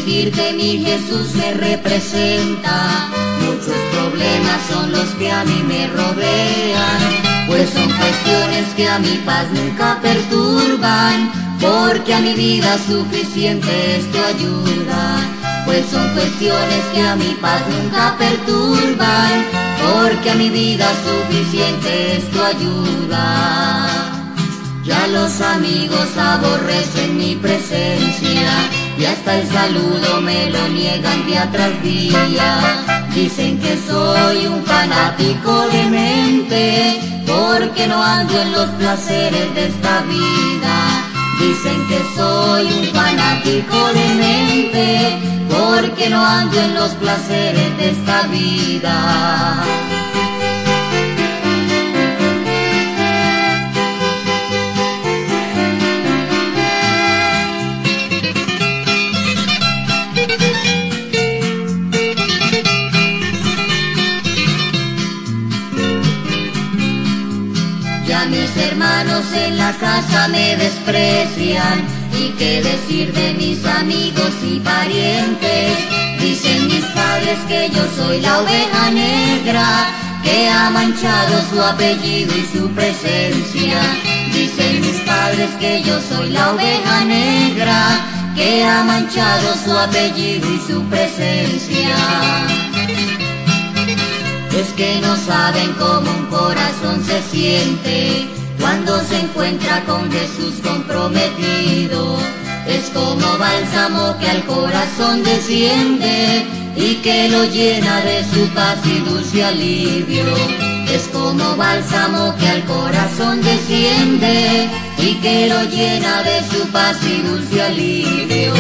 decir que mi Jesús me representa. Muchos problemas son los que a mí me rodean, pues son cuestiones que a mi paz nunca perturban, porque a mi vida suficiente es tu ayuda. Pues son cuestiones que a mi paz nunca perturban, porque a mi vida suficiente es tu ayuda. Ya los amigos aborrecen mi presencia y hasta el saludo me lo niegan día tras día. Dicen que soy un fanático demente, porque no ando en los placeres de esta vida. Dicen que soy un fanático demente, porque no ando en los placeres de esta vida. Ya mis hermanos en la casa me desprecian, y qué decir de mis amigos y parientes. Dicen mis padres que yo soy la oveja negra, que ha manchado su apellido y su presencia. Dicen mis padres que yo soy la oveja negra, que ha manchado su apellido y su presencia. Es que no saben cómo un corazón se siente cuando se encuentra con Jesús comprometido. Es como bálsamo que al corazón desciende y que lo llena de su paz y dulce alivio. Es como bálsamo que al corazón desciende y que lo llena de su paz y dulce alivio.